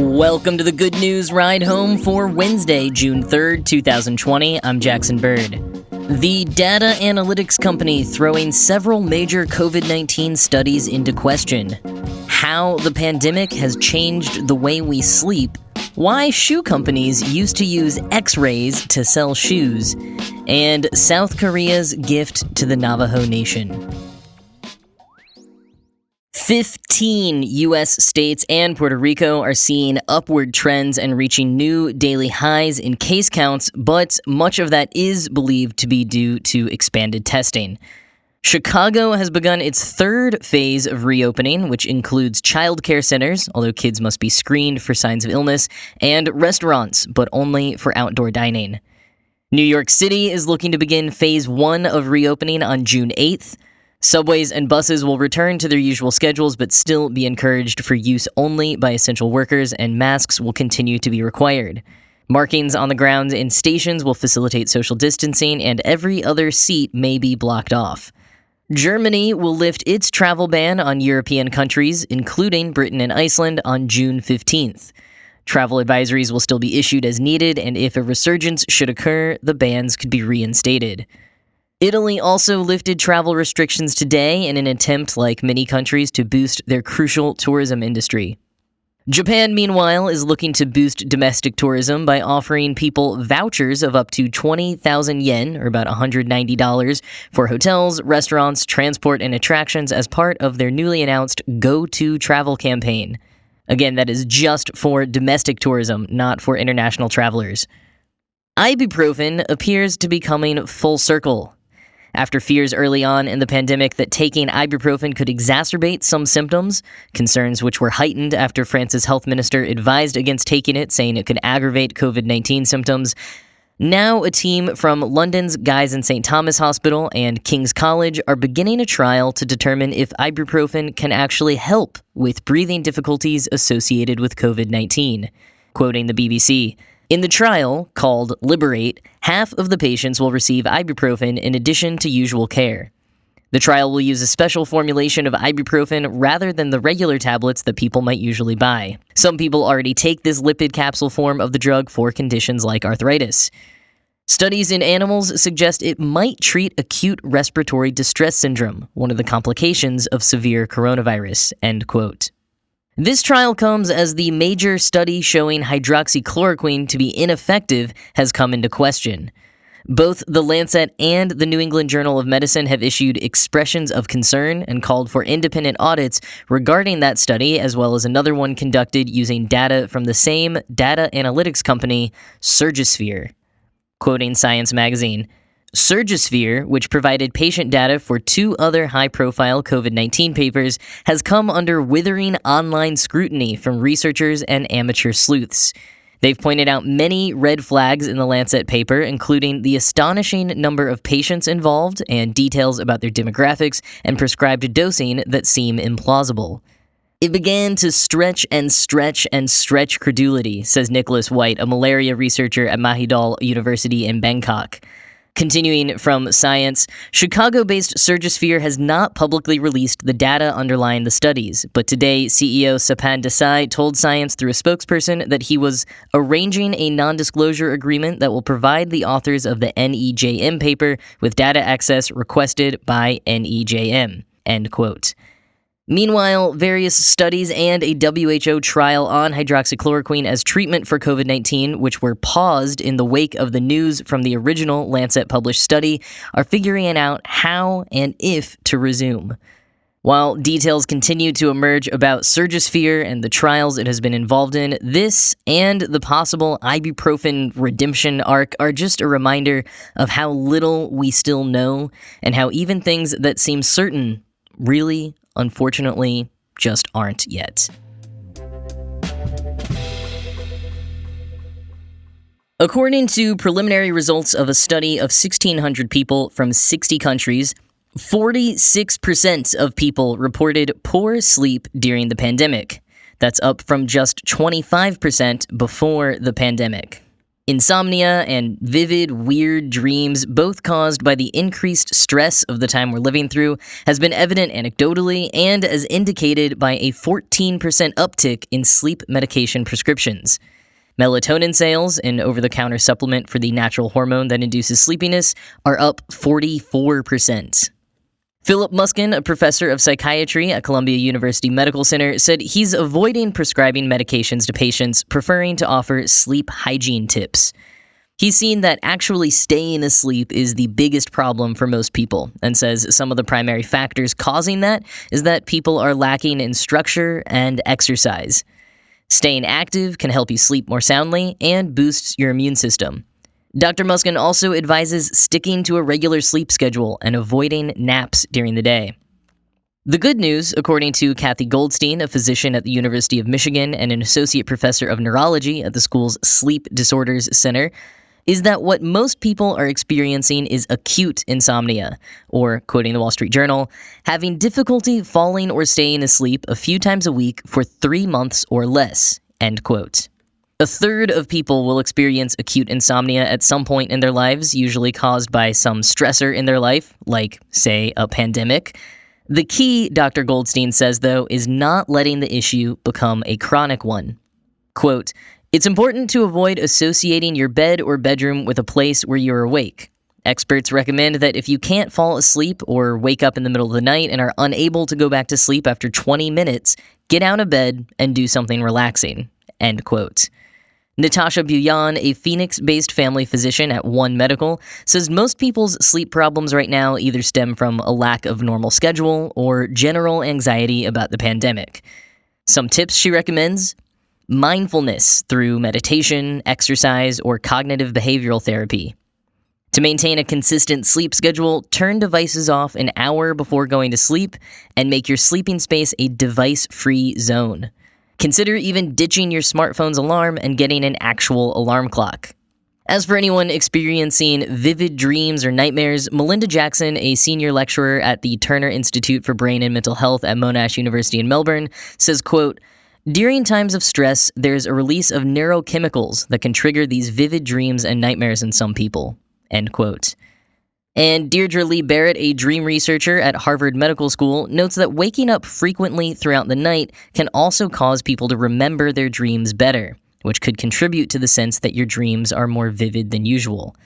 Welcome to the Good News Ride Home for Wednesday, June 3rd, 2020. I'm Jackson Bird. The data analytics company throwing several major COVID-19 studies into question. How the pandemic has changed the way we sleep. Why shoe companies used to use X-rays to sell shoes. And South Korea's gift to the Navajo Nation. 15 U.S. states and Puerto Rico are seeing upward trends and reaching new daily highs in case counts, but much of that is believed to be due to expanded testing. Chicago has begun its third phase of reopening, which includes child care centers, although kids must be screened for signs of illness, and restaurants, but only for outdoor dining. New York City is looking to begin phase 1 of reopening on June 8th. Subways and buses will return to their usual schedules but still be encouraged for use only by essential workers, and masks will continue to be required. Markings on the ground in stations will facilitate social distancing, and every other seat may be blocked off. Germany will lift its travel ban on European countries, including Britain and Iceland, on June 15th. Travel advisories will still be issued as needed, and if a resurgence should occur, the bans could be reinstated. Italy also lifted travel restrictions today in an attempt, like many countries, to boost their crucial tourism industry. Japan, meanwhile, is looking to boost domestic tourism by offering people vouchers of up to 20,000 yen, or about $190, for hotels, restaurants, transport, and attractions as part of their newly announced Go To Travel campaign. Again, that is just for domestic tourism, not for international travelers. Ibuprofen appears to be coming full circle. After fears early on in the pandemic that taking ibuprofen could exacerbate some symptoms, concerns which were heightened after France's health minister advised against taking it, saying it could aggravate COVID-19 symptoms, now a team from London's Guy's and St. Thomas Hospital and King's College are beginning a trial to determine if ibuprofen can actually help with breathing difficulties associated with COVID-19. Quoting the BBC, "In the trial, called Liberate, half of the patients will receive ibuprofen in addition to usual care. The trial will use a special formulation of ibuprofen rather than the regular tablets that people might usually buy. Some people already take this lipid capsule form of the drug for conditions like arthritis. Studies in animals suggest it might treat acute respiratory distress syndrome, one of the complications of severe coronavirus," end quote. This trial comes as the major study showing hydroxychloroquine to be ineffective has come into question. Both The Lancet and the New England Journal of Medicine have issued expressions of concern and called for independent audits regarding that study, as well as another one conducted using data from the same data analytics company, Surgisphere. Quoting Science magazine, "Surgisphere, which provided patient data for 2 other high-profile COVID-19 papers, has come under withering online scrutiny from researchers and amateur sleuths. They've pointed out many red flags in the Lancet paper, including the astonishing number of patients involved and details about their demographics and prescribed dosing that seem implausible. It began to stretch and stretch and stretch credulity," says Nicholas White, a malaria researcher at Mahidol University in Bangkok. Continuing from Science, Chicago-based Surgisphere has not publicly released the data underlying the studies, but today CEO Sapan Desai told Science through a spokesperson that he was arranging a non-disclosure agreement that will provide the authors of the NEJM paper with data access requested by NEJM, end quote. Meanwhile, various studies and a WHO trial on hydroxychloroquine as treatment for COVID-19, which were paused in the wake of the news from the original Lancet published study, are figuring out how and if to resume. While details continue to emerge about Surgisphere and the trials it has been involved in, this and the possible ibuprofen redemption arc are just a reminder of how little we still know, and how even things that seem certain really, unfortunately, just aren't yet. According to preliminary results of a study of 1,600 people from 60 countries, 46% of people reported poor sleep during the pandemic. That's up from just 25% before the pandemic. Insomnia and vivid, weird dreams, both caused by the increased stress of the time we're living through, has been evident anecdotally and as indicated by a 14% uptick in sleep medication prescriptions. Melatonin sales, an over-the-counter supplement for the natural hormone that induces sleepiness, are up 44%. Philip Muskin, a professor of psychiatry at Columbia University Medical Center, said he's avoiding prescribing medications to patients, preferring to offer sleep hygiene tips. He's seen that actually staying asleep is the biggest problem for most people, and says some of the primary factors causing that is that people are lacking in structure and exercise. Staying active can help you sleep more soundly and boosts your immune system. Dr. Muskin also advises sticking to a regular sleep schedule and avoiding naps during the day. The good news, according to Kathy Goldstein, a physician at the University of Michigan and an associate professor of neurology at the school's Sleep Disorders Center, is that what most people are experiencing is acute insomnia, or, quoting the Wall Street Journal, having difficulty falling or staying asleep a few times a week for 3 months or less, end quote. A third of people will experience acute insomnia at some point in their lives, usually caused by some stressor in their life, like, say, a pandemic. The key, Dr. Goldstein says, though, is not letting the issue become a chronic one. Quote, "It's important to avoid associating your bed or bedroom with a place where you're awake. Experts recommend that if you can't fall asleep or wake up in the middle of the night and are unable to go back to sleep after 20 minutes, get out of bed and do something relaxing," end quote. Natasha Buyan, a Phoenix-based family physician at One Medical, says most people's sleep problems right now either stem from a lack of normal schedule or general anxiety about the pandemic. Some tips she recommends: mindfulness through meditation, exercise, or cognitive behavioral therapy. To maintain a consistent sleep schedule, turn devices off an hour before going to sleep and make your sleeping space a device-free zone. Consider even ditching your smartphone's alarm and getting an actual alarm clock. As for anyone experiencing vivid dreams or nightmares, Melinda Jackson, a senior lecturer at the Turner Institute for Brain and Mental Health at Monash University in Melbourne, says, quote, "During times of stress, there's a release of neurochemicals that can trigger these vivid dreams and nightmares in some people," end quote. And Deirdre Lee Barrett, a dream researcher at Harvard Medical School, notes that waking up frequently throughout the night can also cause people to remember their dreams better, which could contribute to the sense that your dreams are more vivid than usual.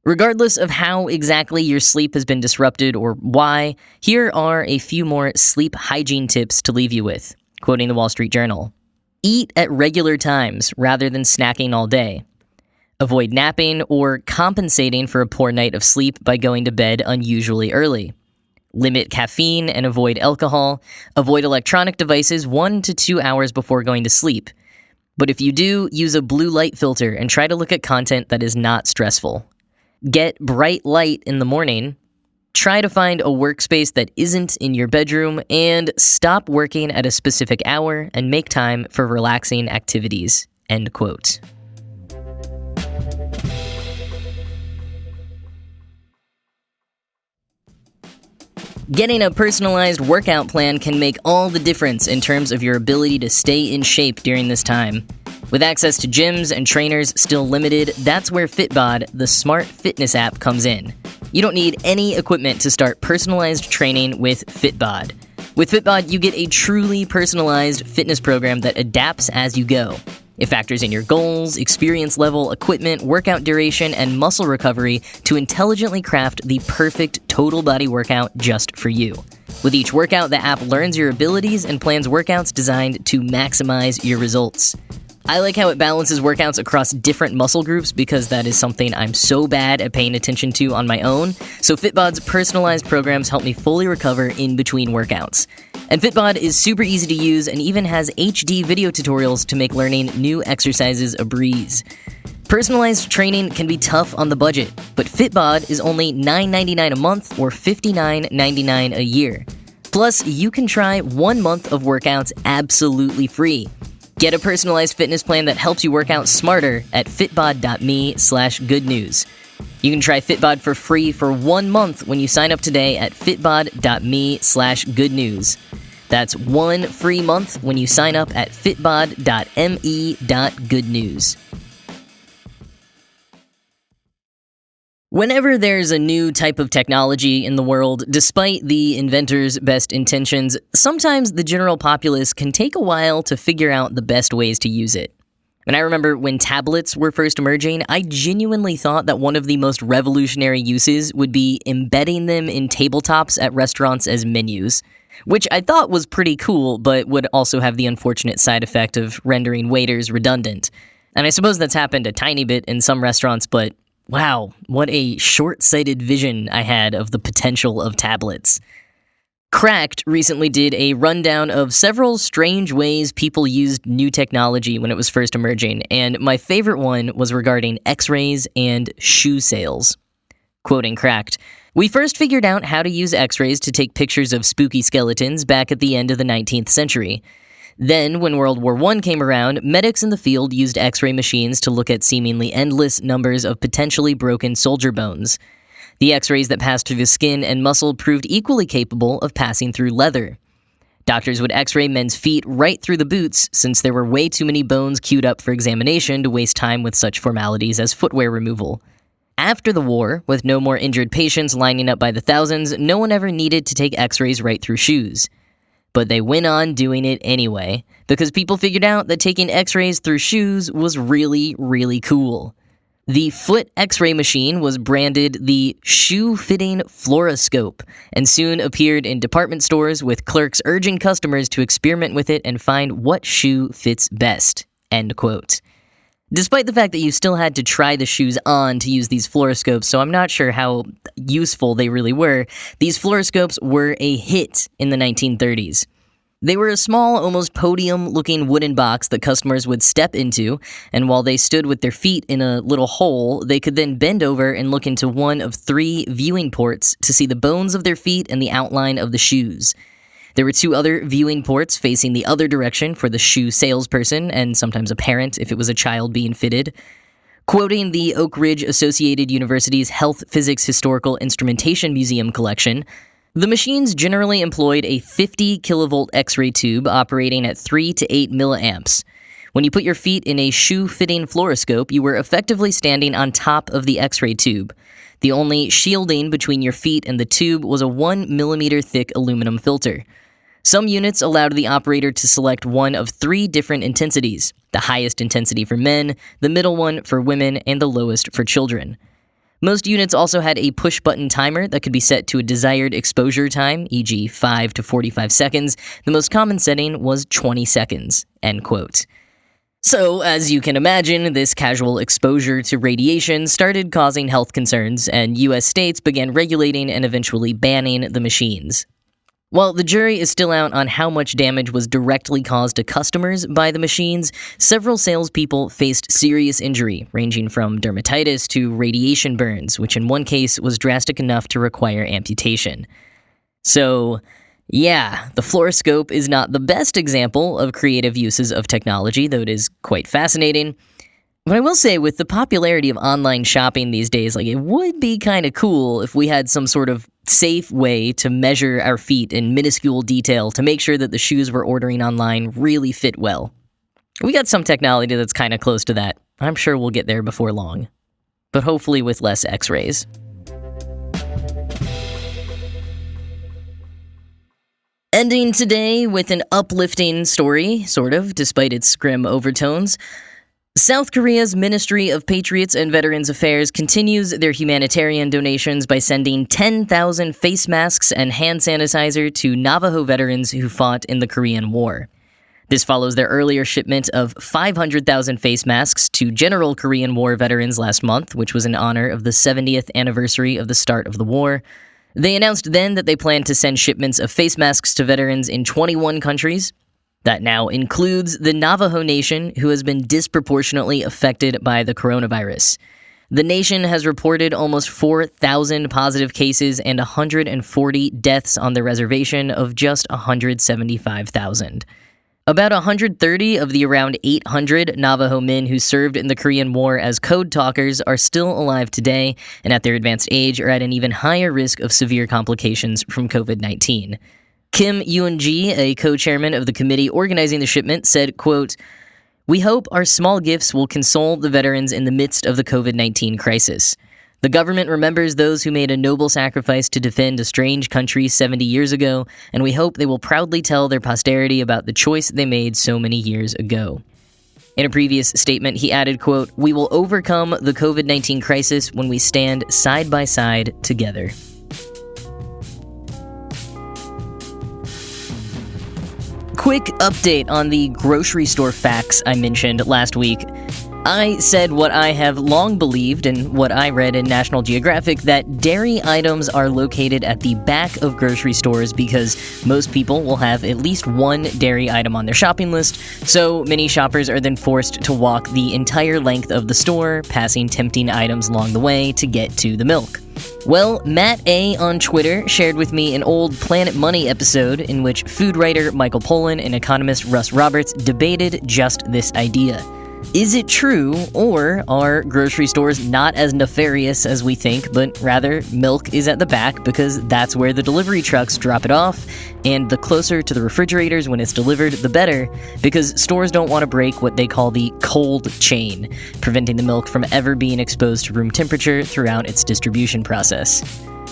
Regardless of how exactly your sleep has been disrupted or why, here are a few more sleep hygiene tips to leave you with, quoting the Wall Street Journal. Eat at regular times rather than snacking all day. Avoid napping or compensating for a poor night of sleep by going to bed unusually early. Limit caffeine and avoid alcohol. Avoid electronic devices 1 to 2 hours before going to sleep. But if you do, use a blue light filter and try to look at content that is not stressful. Get bright light in the morning. Try to find a workspace that isn't in your bedroom, and stop working at a specific hour and make time for relaxing activities, end quote. Getting a personalized workout plan can make all the difference in terms of your ability to stay in shape during this time. With access to gyms and trainers still limited, that's where Fitbod, the smart fitness app, comes in. You don't need any equipment to start personalized training with Fitbod. With Fitbod, you get a truly personalized fitness program that adapts as you go. It factors in your goals, experience level, equipment, workout duration, and muscle recovery to intelligently craft the perfect total body workout just for you. With each workout, the app learns your abilities and plans workouts designed to maximize your results. I like how it balances workouts across different muscle groups because that is something I'm so bad at paying attention to on my own, so Fitbod's personalized programs help me fully recover in between workouts. And Fitbod is super easy to use and even has HD video tutorials to make learning new exercises a breeze. Personalized training can be tough on the budget, but Fitbod is only $9.99 a month or $59.99 a year. Plus, you can try 1 month of workouts absolutely free. Get a personalized fitness plan that helps you work out smarter at fitbod.me/goodnews. You can try Fitbod for free for 1 month when you sign up today at fitbod.me/goodnews. That's 1 free month when you sign up at fitbod.me.goodnews. Whenever there's a new type of technology in the world, despite the inventor's best intentions, sometimes the general populace can take a while to figure out the best ways to use it. And I remember when tablets were first emerging, I genuinely thought that one of the most revolutionary uses would be embedding them in tabletops at restaurants as menus, which I thought was pretty cool, but would also have the unfortunate side effect of rendering waiters redundant. And I suppose that's happened a tiny bit in some restaurants, but wow, what a short-sighted vision I had of the potential of tablets. Cracked recently did a rundown of several strange ways people used new technology when it was first emerging, and my favorite one was regarding X-rays and shoe sales. Quoting Cracked, "We first figured out how to use X-rays to take pictures of spooky skeletons back at the end of the 19th century. Then, when World War I came around, medics in the field used X-ray machines to look at seemingly endless numbers of potentially broken soldier bones. The X-rays that passed through the skin and muscle proved equally capable of passing through leather. Doctors would X-ray men's feet right through the boots, since there were way too many bones queued up for examination to waste time with such formalities as footwear removal. After the war, with no more injured patients lining up by the thousands, no one ever needed to take X-rays right through shoes. But they went on doing it anyway, because people figured out that taking X-rays through shoes was really, really cool. The foot X-ray machine was branded the shoe-fitting fluoroscope, and soon appeared in department stores with clerks urging customers to experiment with it and find what shoe fits best." End quote. Despite the fact that you still had to try the shoes on to use these fluoroscopes, so I'm not sure how useful they really were, these fluoroscopes were a hit in the 1930s. They were a small, almost podium-looking wooden box that customers would step into, and while they stood with their feet in a little hole, they could then bend over and look into one of 3 viewing ports to see the bones of their feet and the outline of the shoes. There were 2 other viewing ports facing the other direction for the shoe salesperson, and sometimes a parent if it was a child being fitted. Quoting the Oak Ridge Associated University's Health Physics Historical Instrumentation Museum collection, "The machines generally employed a 50 kilovolt X-ray tube operating at 3 to 8 milliamps. When you put your feet in a shoe-fitting fluoroscope, you were effectively standing on top of the X-ray tube. The only shielding between your feet and the tube was a 1 millimeter thick aluminum filter. Some units allowed the operator to select one of 3 different intensities, the highest intensity for men, the middle one for women, and the lowest for children. Most units also had a push-button timer that could be set to a desired exposure time, e.g. 5 to 45 seconds. The most common setting was 20 seconds." End quote. So, as you can imagine, this casual exposure to radiation started causing health concerns, and U.S. states began regulating and eventually banning the machines. While the jury is still out on how much damage was directly caused to customers by the machines, several salespeople faced serious injury, ranging from dermatitis to radiation burns, which in one case was drastic enough to require amputation. So, yeah, the fluoroscope is not the best example of creative uses of technology, though it is quite fascinating. But I will say, with the popularity of online shopping these days, it would be kind of cool if we had some sort of safe way to measure our feet in minuscule detail to make sure that the shoes we're ordering online really fit well. We got some technology that's kind of close to that. I'm sure we'll get there before long. But hopefully with less X-rays. Ending today with an uplifting story, sort of, despite its grim overtones. South Korea's Ministry of Patriots and Veterans Affairs continues their humanitarian donations by sending 10,000 face masks and hand sanitizer to Navajo veterans who fought in the Korean War. This follows their earlier shipment of 500,000 face masks to General Korean War veterans last month, which was in honor of the 70th anniversary of the start of the war. They announced then that they plan to send shipments of face masks to veterans in 21 countries. That now includes the Navajo Nation, who has been disproportionately affected by the coronavirus. The nation has reported almost 4,000 positive cases and 140 deaths on the reservation of just 175,000. About 130 of the around 800 Navajo men who served in the Korean War as code talkers are still alive today, and at their advanced age are at an even higher risk of severe complications from COVID-19. Kim Yoon-ji, a co-chairman of the committee organizing the shipment, said, quote, "We hope our small gifts will console the veterans in the midst of the COVID-19 crisis. The government remembers those who made a noble sacrifice to defend a strange country 70 years ago, and we hope they will proudly tell their posterity about the choice they made so many years ago. In a previous statement, he added, quote, "We will overcome the COVID-19 crisis when we stand side by side together." Quick update on the grocery store facts I mentioned last week. I said what I have long believed and what I read in National Geographic, that dairy items are located at the back of grocery stores because most people will have at least one dairy item on their shopping list, so many shoppers are then forced to walk the entire length of the store, passing tempting items along the way to get to the milk. Well, Matt A. on Twitter shared with me an old Planet Money episode in which food writer Michael Pollan and economist Russ Roberts debated just this idea. Is it true, or are grocery stores not as nefarious as we think, but rather milk is at the back because that's where the delivery trucks drop it off, and the closer to the refrigerators when it's delivered, the better, because stores don't want to break what they call the cold chain, preventing the milk from ever being exposed to room temperature throughout its distribution process.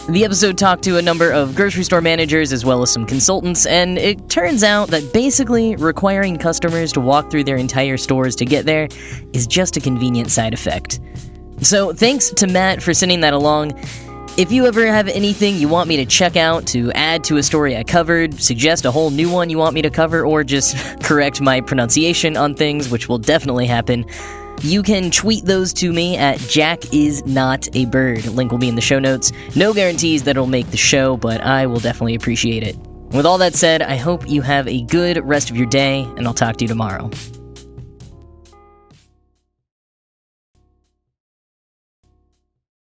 The episode talked to a number of grocery store managers as well as some consultants, and it turns out that basically requiring customers to walk through their entire stores to get there is just a convenient side effect. So thanks to Matt for sending that along. If you ever have anything you want me to check out, to add to a story I covered, suggest a whole new one you want me to cover, or just correct my pronunciation on things, which will definitely happen, you can tweet those to me at JackIsNotABird. Link will be in the show notes. No guarantees that it'll make the show, but I will definitely appreciate it. With all that said, I hope you have a good rest of your day, and I'll talk to you tomorrow.